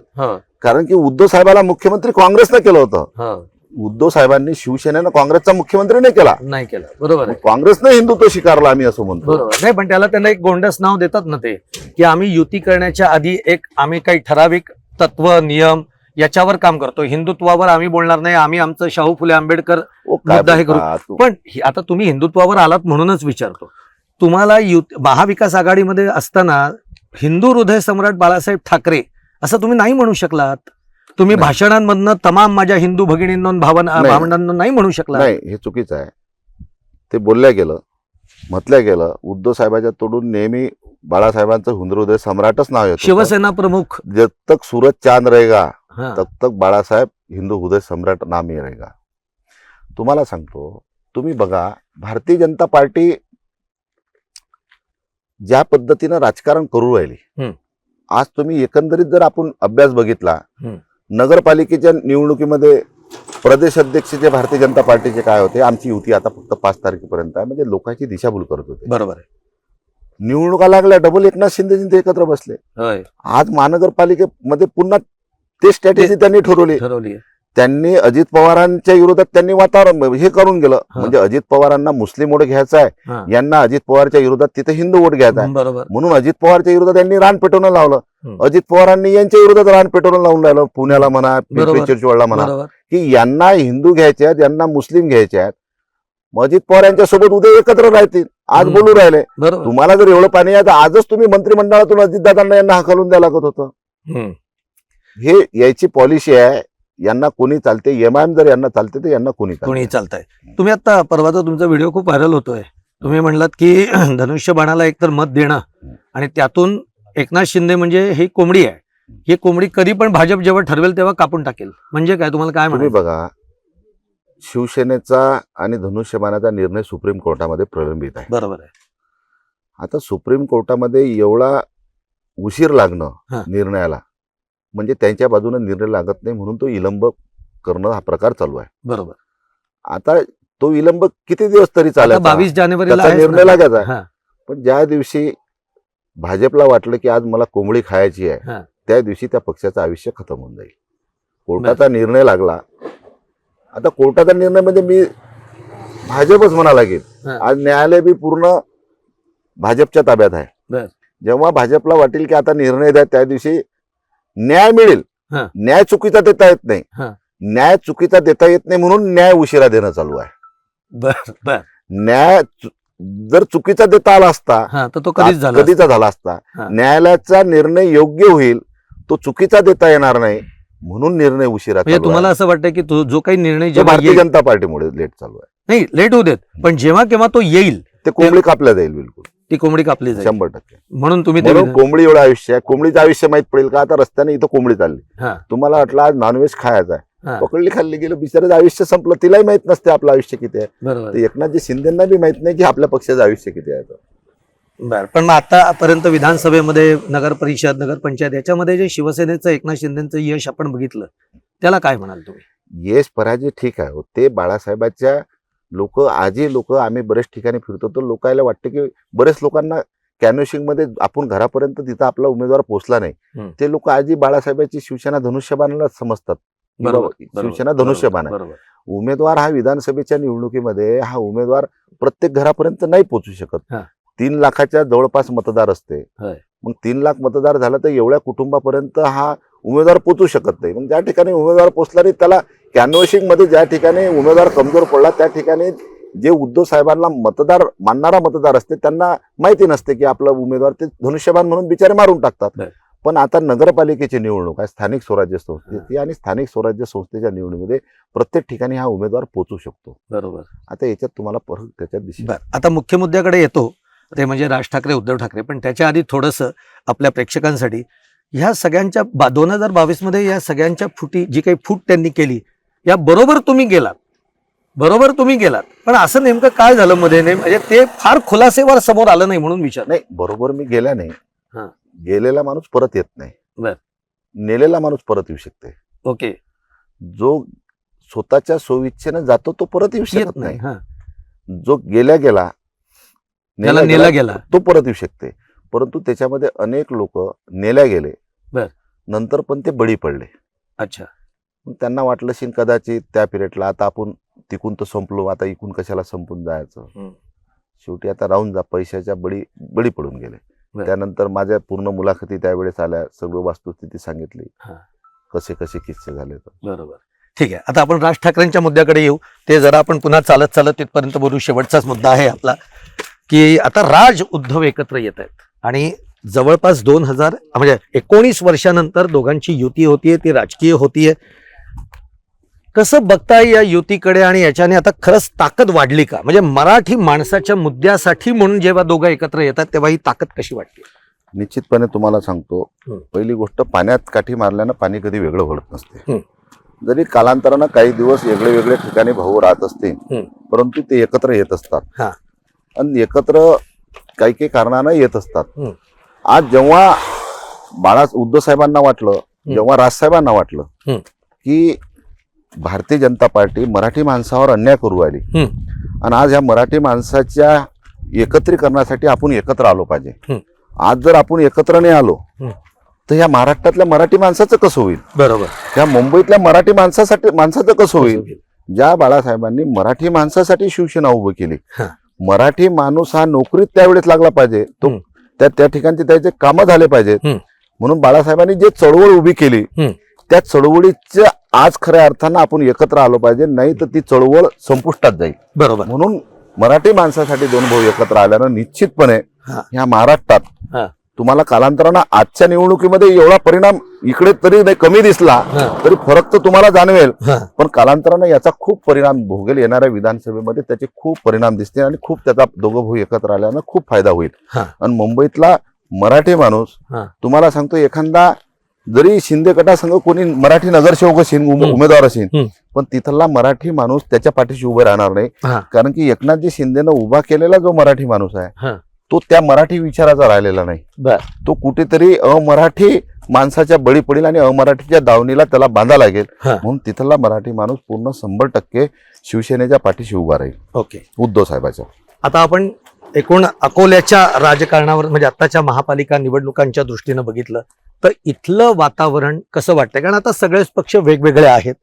कारण की उद्धव साहेबाला मुख्यमंत्री काँग्रेसनं केलं होतं. उद्धव साहेबांनी शिवसेनेनं काँग्रेसचा मुख्यमंत्री नाही केला. बरोबर. काँग्रेसनं हिंदुत्व स्वीकारलं आम्ही असं म्हणतो. नाही, पण त्यांना एक गोंडस नाव देतात ना ते, की आम्ही युती करण्याच्या आधी आम्ही काही ठराविक तत्व नियम याच्यावर काम करतो, हिंदुत्वावर आम्ही बोलणार नाही, आम्ही आमचं शाहू फुले आंबेडकर मुद्दा हे करू. पण आता तुम्ही हिंदुत्वावर आलात म्हणूनच विचारतो, तुम्हाला महाविकास आघाडीमध्ये असताना हिंदू हृदय सम्राट बाळासाहेब ठाकरे असं तुम्ही नाही म्हणू शकलात. तुम्ही भाषणांमधनं तमाम माझ्या हिंदू भगिनींना भावंडांना नाही म्हणू शकला. नाही, हे चुकीचं आहे. ते बोलल्या गेलं, म्हटल्या गेलं. उद्धव साहेबाच्या तोडून नेहमी बाळासाहेबांचं हिंदू सम्राटच नाव येतं. शिवसेना प्रमुख. जब तक सूरज चांद रहेगा हा. तब तक बाळासाहेब हिंदू हृदय सम्राट नाम ही रहेगा. तुम्हाला सांगतो, तुम्ही बघा भारतीय जनता पार्टी ज्या पद्धतीनं राजकारण करू राहिली, आज तुम्ही एकंदरीत जर आपण अभ्यास बघितला, नगरपालिकेच्या निवडणुकीमध्ये प्रदेश अध्यक्ष जे भारतीय जनता पार्टीचे काय होते, आमची युती आता फक्त 5 तारखेपर्यंत आहे, म्हणजे लोकांची दिशाभूल करत होते. बरोबर आहे. निवडणुका लागल्या, डबल एकनाथ शिंदे एकत्र बसले. आज महानगरपालिकेमध्ये पुन्हा ते स्ट्रॅटेजी त्यांनी ठरवली. त्यांनी अजित पवारांच्या विरोधात त्यांनी वातावरण हे करून गेलं, म्हणजे अजित पवारांना मुस्लिम वोट घ्यायचा आहे, यांना अजित पवारच्या विरोधात तिथे हिंदू वोट घ्यायचा आहे. म्हणून अजित पवारच्या विरोधात यांनी रान पेटवणं लावलं. अजित पवारांनी यांच्या विरोधात रान पेटवणं लावून राहिलं, पुण्याला म्हणा, पिंपरी चिंचवडला म्हणा, की यांना हिंदू घ्यायचे आहेत, यांना मुस्लिम घ्यायचे आहेत. अजित पवार यांच्या सोबत उद्या एकत्र राहतील. आज बोलू राहिले. तुम्हाला जर एवढं पाणी आहे तर आजच तुम्ही मंत्रिमंडळातून अजितदादांना यांना हकलून द्यायला लागत होतं. हे याची पॉलिसी आहे. यांना कोणी चालते, एमआयएम जर यांना चालते तर यांना कोणी चालतंय. तुम्ही आता परवाचा तुमचा व्हिडिओ खूप व्हायरल होतोय. तुम्ही म्हणलात की धनुष्यबाणाला एकतर मत देणं आणि त्यातून एकनाथ शिंदे म्हणजे ही कोंबडी आहे, ही कोंबडी कधी पण भाजप जेव्हा ठरवेल तेव्हा कापून टाकेल. म्हणजे काय, तुम्हाला काय तुम्ही बघा, शिवसेनेचा आणि धनुष्यबाणाचा निर्णय सुप्रीम कोर्टामध्ये प्रलंबित आहे. बरोबर आहे. आता सुप्रीम कोर्टामध्ये एवढा उशीर लागणं निर्णयाला, म्हणजे त्यांच्या बाजूने निर्णय लागत नाही म्हणून तो विलंब करणं हा प्रकार चालू आहे. बरोबर. आता तो विलंब किती दिवस तरी चालायचा, 22 जानेवारीला निर्णय लागायचा. पण ज्या दिवशी भाजपला वाटलं की आज मला कोंबडी खायची आहे, त्या दिवशी त्या पक्षाचं आयुष्य खतम होऊन जाईल. कोर्टाचा निर्णय लागला. आता कोर्टाचा निर्णय म्हणजे मी भाजपच म्हणा लागेल. आज न्यायालय बी पूर्ण भाजपच्या ताब्यात आहे. जेव्हा भाजपला वाटेल की आता निर्णय द्या, त्या दिवशी न्याय मिळेल. न्याय चुकीचा देता येत नाही. न्याय चुकीचा देता येत नाही म्हणून न्याय उशिरा देणं चालू आहे. न्याय जर चुकीचा देता आला असता तर तो कधीचा झाला असता. न्यायालयाचा निर्णय योग्य होईल, तो चुकीचा देता येणार नाही म्हणून निर्णय उशिरा. तुम्हाला असं वाटतं की जो काही निर्णय भारतीय जनता पार्टीमुळे लेट चालू आहे. नाही, लेट होऊ देत, पण जेव्हा केव्हा तो येईल ते कोंबडी कापल्या जाईल. बिलकुल ती कोंबडी कापली जाईल 100%. म्हणून तुम्ही कोंबडी एवढं आयुष्य आहे. कोंबडीचं आयुष्य माहित पडेल का? आता रस्त्याने इथं कोंबडी चालली, तुम्हाला वाटलं आज नॉनव्हेज खायचं आहे, पकडली, खाल्ली, गेलं, बिचाराचं आयुष्य संपलं. तिलाही माहित नसते आपलं आयुष्य किती आहे. बरोबर. एकनाथजी शिंदेना बी माहित नाही की आपल्या पक्षाचं आयुष्य किती आहे. बरं, पण मग आतापर्यंत विधानसभेमध्ये, नगर परिषद, नगरपंचायत याच्यामध्ये जे शिवसेनेचं, एकनाथ शिंदेचं यश आपण बघितलं, त्याला काय म्हणाल तुम्ही? यश पराजय ठीक आहे, ते बाळासाहेबांच्या आजही लोक आम्ही बरेच ठिकाणी फिरतो तर लोकांना वाटतं की बरेच लोकांना कॅनव्हसिंग मध्ये आपण घरापर्यंत तिथं आपला उमेदवार पोहोचला नाही, ते लोक आजही बाळासाहेबांची शिवसेना धनुष्यबाणाला समजतात. शिवसेना धनुष्यबाण आहे. उमेदवार हा विधानसभेच्या निवडणुकीमध्ये हा उमेदवार प्रत्येक घरापर्यंत नाही पोहोचू शकत. 3 लाखाच्या जवळपास मतदार असते. मग 3 लाख मतदार झाला तर एवढ्या कुटुंबापर्यंत हा उमेदवार पोहोचू शकत नाही. मग ज्या ठिकाणी उमेदवार पोहोचला नाही, त्याला कॅनव्हसिंग मध्ये ज्या ठिकाणी उमेदवार कमजोर पडला त्या ठिकाणी जे उद्धव साहेबांना मतदार मानणारा मतदार असते त्यांना माहिती नसते की आपला उमेदवार ते धनुष्यबाण म्हणून बिचारे मारून टाकतात. पण आता नगरपालिकेची निवडणूक आहे, स्थानिक स्वराज्य संस्थेची, आणि स्थानिक स्वराज्य संस्थेच्या निवडणुकीमध्ये प्रत्येक ठिकाणी हा उमेदवार पोहोचू शकतो. बरोबर. आता याच्यात तुम्हाला परत त्याच्यात दिसेल. आता मुख्य मुद्द्याकडे येतो, ते म्हणजे राज ठाकरे, उद्धव ठाकरे. पण त्याच्या आधी थोडंसं आपल्या प्रेक्षकांसाठी ह्या सगळ्यांच्या 2022 मध्ये या सगळ्यांच्या जी काही फूट त्यांनी केली, या बरोबर तुम्ही गेलात, पण असं नेमकं काय झालं मध्ये? म्हणजे ते फार खुलासेवर समोर आलं नाही म्हणून विचार. नाही, बरोबर मी गेला नाही. गेलेला माणूस परत येत नाही. नेलेला माणूस परत येऊ शकते. ओके. जो स्वतःच्या सोयीच्छेने जातो तो परत येऊ शकत नाही. जो नेला गेला तो परत येऊ शकते. परंतु त्याच्यामध्ये अनेक लोक नेल्या गेले, नंतर पण ते बळी पडले. अच्छा. त्यांना वाटलं शिन कदाचित त्या पिरियडला आता आपण तिकून तर संपलो, आता इकून कशाला संपून जायचं. शेवटी आता राहून जा, पैशाच्या बळी पडून गेले. त्यानंतर माझ्या पूर्ण मुलाखती त्यावेळेस आल्या, सगळं वस्तुस्थिती सांगितली, कसे कसे किस्से झाले. बरोबर. ठीक आहे, आता आपण राज ठाकरेंच्या मुद्द्याकडे येऊ. ते जरा आपण पुन्हा चालत तिथपर्यंत बोलू. शेवटचाच मुद्दा आहे आपला की आता राज उद्धव एकत्र येत आहेत आणि जवळपास 1919 वर्षानंतर दोघांची युती होतीये, ती राजकीय होतीये. कसं बघताय या युतीकडे आणि याच्याने आता खरंच ताकद वाढली का? म्हणजे मराठी माणसाच्या मुद्द्यासाठी म्हणून जेव्हा दोघं एकत्र येतात तेव्हा ही ताकद कशी वाटते? निश्चितपणे तुम्हाला सांगतो, हं. पहिली गोष्ट, पाण्यात काठी मारल्यानं पाणी कधी वेगळं वळत नसते. हं. जरी कालांतरानं काही दिवस वेगळे वेगळे ठिकाणी भाऊ राहत असतील, हं. परंतु ते एकत्र येत असतात हा. आणि एकत्र काही काही कारणानं येत असतात. हं. आज जेव्हा उद्धव साहेबांना वाटलं, जेव्हा राजसाहेबांना वाटलं हं. की भारतीय जनता पार्टी मराठी माणसावर अन्याय करू राहिली हं. आणि आज ह्या मराठी माणसाच्या एकत्रीकरणासाठी आपण एकत्र आलो पाहिजे. हं. आज जर आपण एकत्र नाही आलो हं. तर ह्या महाराष्ट्रातल्या मराठी माणसाचं कसं होईल? बरोबर. ह्या मुंबईतल्या मराठी माणसाचं कसं होईल? ज्या बाळासाहेबांनी मराठी माणसासाठी शिवसेना उभी केली, हा. मराठी माणूस हा नोकरीत त्यावेळेस लागला पाहिजे, तो हं. त्या ठिकाणचे त्याचे कामं झाले पाहिजेत. हं. म्हणून बाळासाहेबांनी जे चळवळ उभी केली, हं. त्या चळवळीच्या आज खऱ्या अर्थानं आपण एकत्र आलो पाहिजे, नाही तर ती चळवळ संपुष्टात जाईल. बरोबर. म्हणून मराठी माणसासाठी दोन भाऊ एकत्र आल्यानं निश्चितपणे हा. ह्या महाराष्ट्रात हा. तुम्हाला कालांतरानं आजच्या निवडणुकीमध्ये एवढा परिणाम इकडे तरी नाही कमी दिसला, हा. तरी फरक तर तुम्हाला जाणवेल, हा. पण कालांतरानं याचा खूप परिणाम भोगेल. येणाऱ्या विधानसभेमध्ये त्याचे खूप परिणाम दिसतील आणि खूप त्याचा दोघं भाऊ एकत्र आल्यानं खूप फायदा होईल. हा. आणि मुंबईतला मराठी माणूस, हा. तुम्हाला सांगतो, एखादा जरी शिंदे गटासंघ कोणी मराठी नगरसेवक असेल, उमेदवार असेल, हं. पण तिथला मराठी माणूस त्याच्या पाठीशी उभे राहणार नाही. हा. कारण की एकनाथजी शिंदेनं उभा केलेला जो मराठी माणूस आहे, हा. तो त्या मराठी विचाराचा राहिलेला नाही. बर. तो कुठेतरी अमराठी माणसाच्या बळी पडेल आणि अमराठीच्या दावणीला त्याला बांधा लागेल. हा. म्हणून तिथला मराठी माणूस पूर्ण 100% शिवसेनेच्या पाठीशी उभा राहील, ओके. उद्धव साहेबाच्या. आता आपण एकूण अकोल्याच्या राजकारणावर म्हणजे आताच्या महापालिका निवडणुकांच्या दृष्टीनं बघितलं तर इथलं वातावरण कसं वाटतंय? कारण आता सगळेच पक्ष वेगवेगळे आहेत.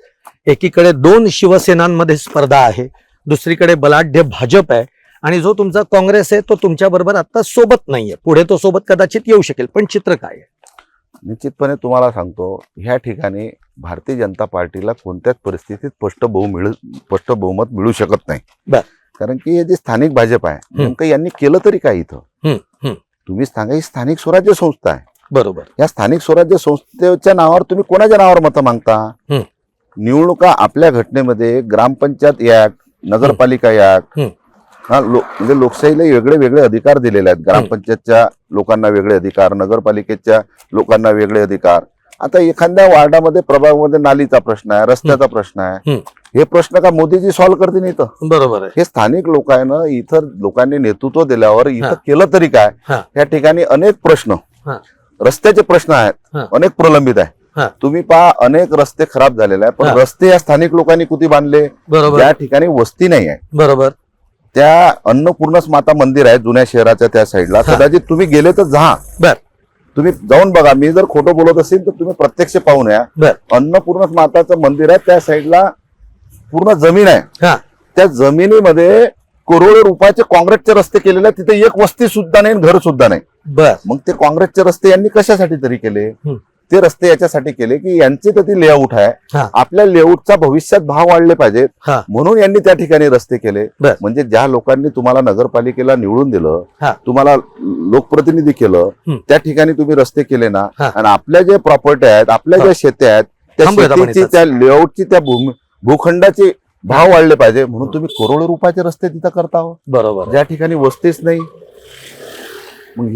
एकीकडे 2 शिवसेनांमध्ये स्पर्धा आहे, दुसरीकडे बलाढ्य भाजप आहे आणि जो तुमचा काँग्रेस आहे तो तुमच्या बरोबर आता सोबत नाहीये. पुढे तो सोबत कदाचित येऊ शकेल, पण चित्र काय आहे? निश्चितपणे तुम्हाला सांगतो, ह्या ठिकाणी भारतीय जनता पार्टीला कोणत्याच परिस्थितीत स्पष्ट बहुमत मिळू शकत नाही. बर. कारण की हे जे स्थानिक भाजप आहे, नेमकं यांनी केलं तरी काय इथं? हं. हं. तुम्ही सांगा, ही स्थानिक स्वराज्य संस्था आहे. बरोबर. या स्थानिक स्वराज्य संस्थेच्या नावावर तुम्ही कोणाच्या नावावर मतं मागता? हं. निवडणुका आपल्या घटनेमध्ये ग्रामपंचायत ऍक्ट, नगरपालिका ऍक्ट, हं. म्हणजे लोकशाहीला वेगळे वेगळे अधिकार दिलेले आहेत. ग्रामपंचायतच्या लोकांना वेगळे अधिकार, नगरपालिकेच्या लोकांना वेगळे अधिकार. आता एखाद्या वार्डामध्ये, प्रभागामध्ये नालीचा प्रश्न आहे, रस्त्याचा प्रश्न आहे, हं. हे प्रश्न का मोदीजी सॉल्व्ह करतील इथं? बरोबर आहे. हे स्थानिक लोकांना, इथं लोकांनी नेतृत्व दिल्यावर हा. इथं केलं तरी काय? हा. या ठिकाणी अनेक प्रश्न, हा. रस्त्याचे प्रश्न आहेत, हा. अनेक प्रलंबित आहे. हा. तुम्ही पहा, अनेक रस्ते खराब झालेले आहे, पण हा. रस्ते या स्थानिक लोकांनी कुठे बांधले? बरोबर. ज्या ठिकाणी वस्ती नाही आहे, बरोबर. त्या अन्नपूर्णस माता मंदिर आहे जुन्या शहराच्या त्या साईडला, हा. कदाचित तुम्ही गेले तर जा, बर. तुम्ही जाऊन बघा. मी जर खोटं बोलत असेल तर तुम्ही प्रत्यक्ष पाहून या. बर. अन्नपूर्णस माताचं मंदिर आहे, त्या साईडला पूर्ण जमीन आहे. हा. त्या जमिनीमध्ये करोडो रुपयाचे काँग्रेसचे रस्ते केलेले आहेत. तिथे एक वस्ती सुद्धा नाही, घर सुद्धा नाही. बर. मग ते काँग्रेसचे रस्ते यांनी कशासाठी तरी केले? हं. ते रस्ते याच्यासाठी केले की यांचे तर ती लेआउट आहे, हा. आपल्या लेआउटचा भविष्यात भाव वाढले पाहिजेत, हा. म्हणून यांनी त्या ठिकाणी रस्ते केले. बर. म्हणजे ज्या लोकांनी तुम्हाला नगरपालिकेला निवडून दिलं, हा. तुम्हाला लोकप्रतिनिधी केलं, हं. त्या ठिकाणी तुम्ही रस्ते केले ना, हा. आणि आपल्या जे प्रॉपर्टी आहेत, आपल्या हा. ज्या शेती आहेत, त्या थांबूयात आपण शेतीची, इथंच. त्या लेआउटची, त्या भूखंडाचे भाव वाढले पाहिजे, म्हणून तुम्ही करोडो रुपयाचे रस्ते तिथं करता हो, बरोबर. ज्या ठिकाणी वस्तीच नाही. मग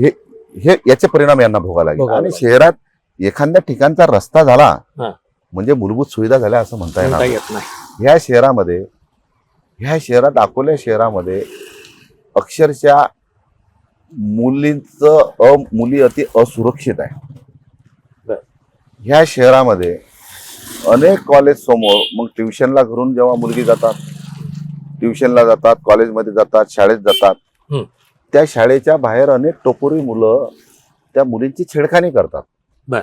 हे याचे परिणाम यांना भोगायला लागले. आणि शहरात एखाद्या ठिकाणचा रस्ता झाला हा. म्हणजे मूलभूत सुविधा झाल्या असं म्हणता म्हणता येणार येत नाही. ह्या शहरात अकोला शहरामध्ये अक्षरशः मुली अति असुरक्षित आहे. बर. ह्या शहरामध्ये अनेक कॉलेज समोर, मग ट्युशनला घरून जेव्हा मुलगी जातात, ट्युशनला जातात, कॉलेजमध्ये जातात, शाळेत जातात, हं. त्या शाळेच्या बाहेर अनेक टपोरी मुलं त्या मुलींची छेडखानी करतात. बर.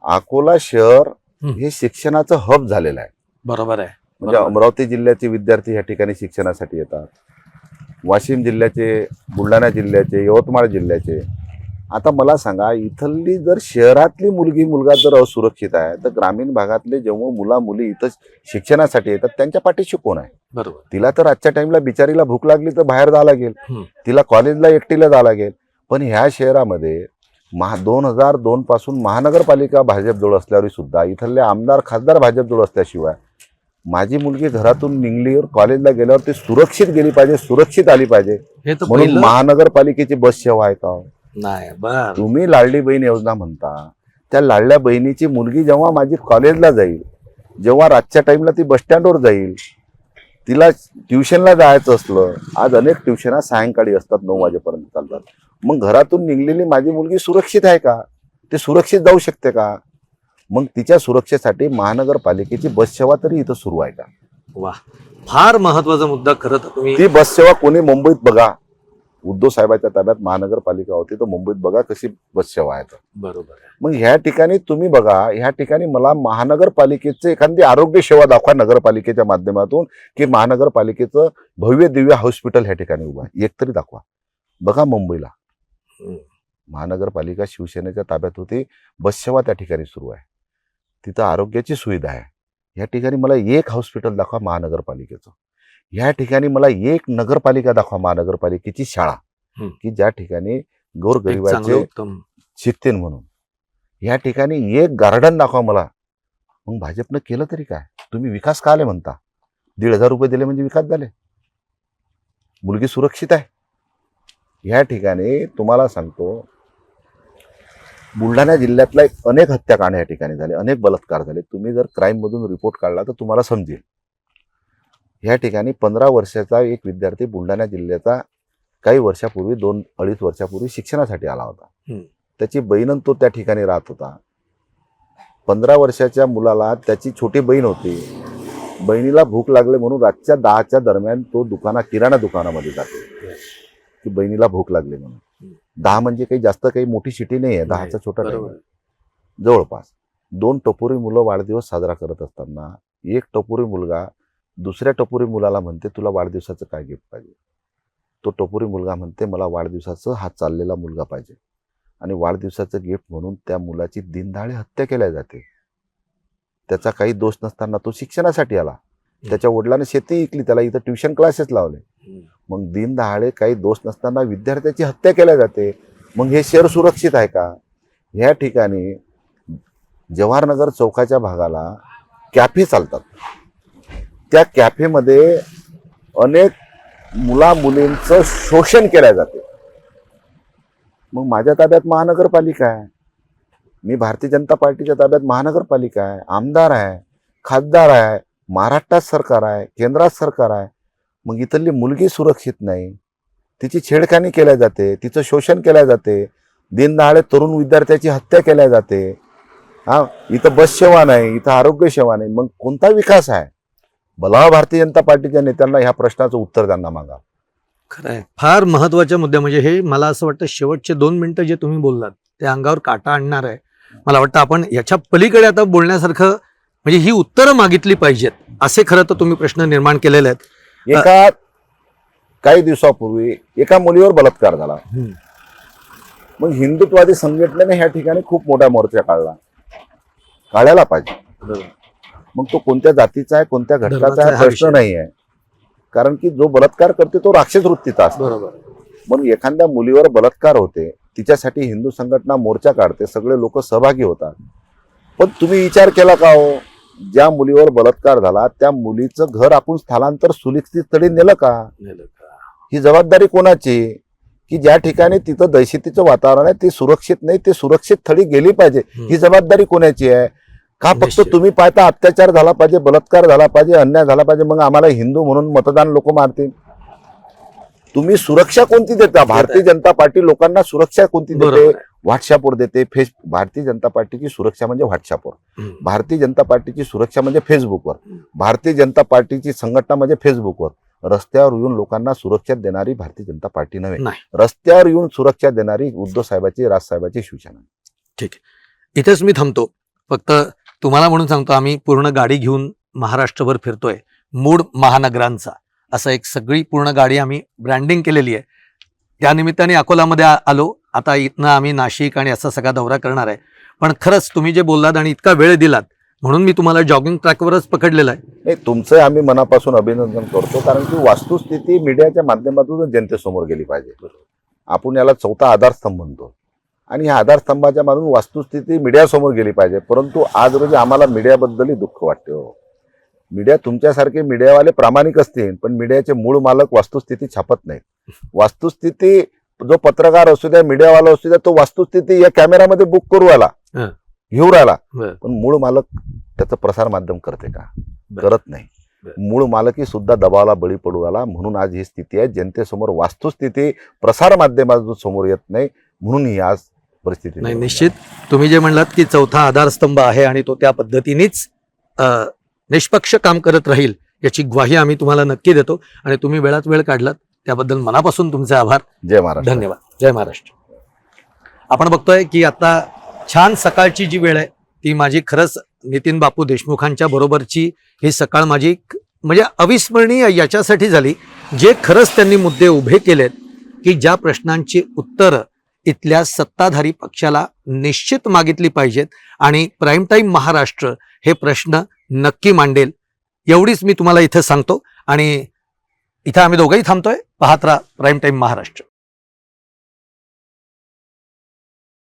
अकोला शहर हं. हे शिक्षणाचं हब झालेलं आहे. बरोबर आहे. म्हणजे बरोबर. अमरावती जिल्ह्याचे विद्यार्थी या ठिकाणी शिक्षणासाठी येतात, वाशिम जिल्ह्याचे, बुलढाणा जिल्ह्याचे, यवतमाळ जिल्ह्याचे. आता मला सांगा, इथली जर शहरातली मुलगा जर असुरक्षित आहे, तर ग्रामीण भागातले जेव्हा मुला मुली इथं शिक्षणासाठी येतात त्यांच्या पाठीशी कोण आहे? बरोबर. तिला तर आजच्या टाइमला बिचारीला भूक लागली तर बाहेर जावं लागेल, हं. तिला कॉलेजला एकटीला जावं लागेल. पण ह्या शहरामध्ये 2002 पासून महानगरपालिका भाजपजवळ असल्यावर सुद्धा, इथले आमदार खासदार भाजपजवळ असल्याशिवाय माझी मुलगी घरातून निघलीवर कॉलेजला गेल्यावर ती सुरक्षित गेली पाहिजे, सुरक्षित आली पाहिजे. हे तर म्हणून पहिलं महानगरपालिकेची बस सेवा आहे का? नाही. बर तुम्ही लाडली बहीण योजना म्हणता, त्या लाडल्या बहिणीची मुलगी जेव्हा माझी कॉलेजला जाईल, जेव्हा रातच्या टाइमला ती बस स्टँडवर जाईल, तिला ट्युशनला जायचं असलं, आज अनेक ट्युशना सायंकाळी असतात, 9 वाजेपर्यंत चालतात. मग घरातून निघलेली माझी मुलगी सुरक्षित आहे का? ते सुरक्षित जाऊ शकते का? मग तिच्या सुरक्षेसाठी महानगरपालिकेची बस सेवा तरी इथं सुरू आहे का? वा, फार महत्वाचा मुद्दा खरं तर तुम्ही. ती बस सेवा कोणी मुंबईत बघा, उद्धव साहेबांच्या ताब्यात महानगरपालिका होती, तर मुंबईत बघा कशी बस सेवा आहे. बरोबर आहे. मग ह्या ठिकाणी तुम्ही बघा, ह्या ठिकाणी मला महानगरपालिकेचे एखादी आरोग्य सेवा दाखवा नगरपालिकेच्या माध्यमातून, की महानगरपालिकेचं भव्य दिव्य हॉस्पिटल ह्या ठिकाणी उभं आहे, एक तरी दाखवा. बघा मुंबईला महानगरपालिका शिवसेनेच्या ताब्यात होती, बस सेवा त्या ठिकाणी सुरू आहे, तिथं आरोग्याची सुविधा आहे. या ठिकाणी मला एक हॉस्पिटल दाखवा महानगरपालिकेचं. या ठिकाणी मला एक नगरपालिका दाखवा महानगरपालिकेची शाळा, की ज्या ठिकाणी गोरगरिबाचे शिकतील म्हणून. या ठिकाणी एक गार्डन दाखवा मला. मग भाजपनं केलं तरी काय? तुम्ही विकास का आले म्हणता? 1,500 रुपये दिले म्हणजे विकास झाले? मुलगी सुरक्षित आहे? या ठिकाणी तुम्हाला सांगतो, बुलढाणा जिल्ह्यातला अनेक हत्याकांड या ठिकाणी झाले, अनेक बलात्कार झाले. तुम्ही जर क्राईम मधून रिपोर्ट काढला तर तुम्हाला समजेल. या ठिकाणी 15 वर्षाचा एक विद्यार्थी बुलढाणा जिल्ह्याचा काही वर्षापूर्वी 2-2.5 वर्षापूर्वी शिक्षणासाठी आला होता. त्याची बहीण तो त्या ठिकाणी राहत होता. 15 वर्षाच्या मुलाला त्याची छोटी बहीण होती. बहिणीला भूक लागले म्हणून रातच्या 10च्या दरम्यान तो किराणा दुकानामध्ये जातो, की बहिणीला भूक लागली म्हणून. 10 म्हणजे काही जास्त काही मोठी सिटी नाही आहे, 10चा छोटा टाइम आहे. जवळपास 2 टपोरी मुलं वाढदिवस साजरा करत असताना एक टपोरी मुलगा दुसऱ्या टपोरी मुलाला म्हणते, तुला वाढदिवसाचं काय गिफ्ट पाहिजे? तो टपोरी मुलगा म्हणते, मला वाढदिवसाचं हा चाललेला मुलगा पाहिजे. आणि वाढदिवसाचं गिफ्ट म्हणून त्या मुलाची दिनदहाडे हत्या केल्या जाते. त्याचा काही दोष नसताना तो शिक्षणासाठी आला. त्याच्या वडिलांनी शेती विकली, त्याला इथं ट्युशन क्लासेस लावले. मग दिनदहाडे काही दोष नसताना विद्यार्थ्याची हत्या केल्या जाते. मग हे शहर सुरक्षित आहे का? ह्या ठिकाणी जवाहरनगर चौकाच्या भागाला कॅफे चालतात. त्या कॅफेमध्ये अनेक मुला मुलींचं शोषण केल्या जाते. मग माझ्या ताब्यात महानगरपालिका आहे, मी भारतीय जनता पार्टीच्या ताब्यात महानगरपालिका आहे, आमदार आहे, खासदार आहे, महाराष्ट्रात सरकार आहे, केंद्रात सरकार आहे. मग इथली मुलगी सुरक्षित नाही, तिची छेडखानी केल्या जाते, तिचं शोषण केल्या जाते, दिनदहाडे तरुण विद्यार्थ्याची हत्या केल्या जाते. इथं बस सेवा नाही, इथं आरोग्य सेवा नाही. मग कोणता विकास आहे? भला भारतीय जनता पार्टीच्या नेत्यांना ह्या प्रश्नाचं उत्तर त्यांना मागा. खरं आहे. फार महत्वाच्या मुद्दे म्हणजे हे मला असं वाटतं शेवटचे 2 मिनिटं जे तुम्ही बोललात ते अंगावर काटा आणणार आहे. मला वाटतं आपण याच्या पलीकडे आता बोलण्यासारखं म्हणजे ही उत्तरं मागितली पाहिजेत असे खरं तर तुम्ही प्रश्न निर्माण केलेले आहेत. काही दिवसापूर्वी एका मुलीवर बलात्कार झाला. मग हिंदुत्ववादी संघटनेने ह्या ठिकाणी खूप मोठा मोर्चा काढायला पाहिजे. मग तो कोणत्या जातीचा आहे, कोणत्या घटकाचा आहे प्रश्न नाही आहे, कारण की जो बलात्कार करते तो राक्षस वृत्तीचा असतो. बरोबर. म्हणून एखाद्या मुलीवर बलात्कार होते, तिच्यासाठी हिंदू संघटना मोर्चा काढते, सगळे लोक सहभागी होतात. पण तुम्ही विचार केला का हो, ज्या मुलीवर बलात्कार झाला त्या मुलीचं घर आपण स्थलांतर सुरक्षित स्थळी नेलं का? ही जबाबदारी कोणाची? की ज्या ठिकाणी तिथं दहशतीचं वातावरण आहे ते सुरक्षित नाही, ते सुरक्षित स्थळी गेली पाहिजे. ही जबाबदारी कोणाची आहे? का फक्त तुम्ही पाहता अत्याचार झाला पाहिजे, बलात्कार झाला पाहिजे, अन्याय झाला पाहिजे, मग आम्हाला हिंदू म्हणून मतदान लोक मारतील? तुम्ही सुरक्षा कोणती देता? भारतीय जनता पार्टी लोकांना सुरक्षा कोणती देते? व्हॉट्सअपवर देते. भारतीय जनता पार्टीची सुरक्षा म्हणजे व्हॉट्सअपवर, भारतीय जनता पार्टीची सुरक्षा म्हणजे फेसबुकवर, भारतीय जनता पार्टीची संघटना म्हणजे फेसबुकवर. रस्त्यावर येऊन लोकांना सुरक्षा देणारी भारतीय जनता पार्टी नव्हे, रस्त्यावर येऊन सुरक्षा देणारी उद्धव साहेबाची, राजसाहेबाची शिवसेना. ठीक आहे, इथेच मी थांबतो. फक्त तुम्हाला म्हणून सांगतो, आम्ही पूर्ण गाडी घेऊन महाराष्ट्रभर फिरतोय. मूळ महानगरांचा असं एक सगळी पूर्ण गाडी आम्ही ब्रँडिंग केलेली आहे. त्या निमित्ताने अकोलामध्ये आलो. आता इथनं आम्ही नाशिक आणि असा सगळा दौरा करणार आहे. पण खरंच तुम्ही जे बोललात आणि इतका वेळ दिलात म्हणून मी तुम्हाला जॉगिंग ट्रॅकवरच पकडलेलं आहे. नाही, तुमचं आम्ही मनापासून अभिनंदन करतो, कारण की वास्तुस्थिती मीडियाच्या माध्यमातून जनतेसमोर गेली पाहिजे. आपण याला 4था आधारस्तंभ म्हणतो आणि ह्या आधारस्तंभाच्या मधून वास्तुस्थिती मीडियासमोर गेली पाहिजे. परंतु आज रोजी आम्हाला मीडियाबद्दलही दुःख वाटते हो. मीडिया तुमच्यासारखे मीडियावाले प्रामाणिक असतील, पण मीडियाचे मूळ मालक वास्तुस्थिती छापत नाहीत. वास्तुस्थिती जो पत्रकार असू द्या, मीडियावाला असू द्या, तो वास्तुस्थिती या कॅमेरामध्ये बुक करू आला, हं. घेऊ राहिला, बरं. पण मूळ मालक त्याचं प्रसार माध्यम करते का? बरं. करत नाही. मूळ मालकी सुद्धा दबावाला बळी पडू आला. म्हणून आज ही स्थिती आहे. जनतेसमोर वास्तुस्थिती प्रसार माध्यमातून समोर येत नाही, म्हणून ही आज परिस्थिती नाही. निश्चित तुम्ही जे म्हणलात की चौथा आधारस्तंभ आहे आणि तो त्या पद्धतीनेच निष्पक्ष काम करत राहील याची ग्वाही आम्ही तुम्हाला नक्की देतो. आणि तुम्ही वेळात वेळ काढलात त्याबद्दल मनापासून तुमचे आभार. जय महाराष्ट्र. धन्यवाद. जय महाराष्ट्र. आपण बघतोय की आता छान सकाळची जी वेळ आहे ती माझी खरंच नितीन बापू देशमुखांच्या बरोबरची ही सकाळ माझी म्हणजे अविस्मरणीय याच्यासाठी झाली, जे खरंच त्यांनी मुद्दे उभे केलेत की ज्या प्रश्नांची उत्तरं इथल्या सत्ताधारी पक्षाला निश्चित मागितली पाहिजेत आणि प्राईम टाईम महाराष्ट्र हे प्रश्न नक्की मांडेल. एवढीच मी तुम्हाला इथं सांगतो आणि इथं आम्ही दोघंही थांबतोय. पाहत राहा प्राईम टाईम महाराष्ट्र.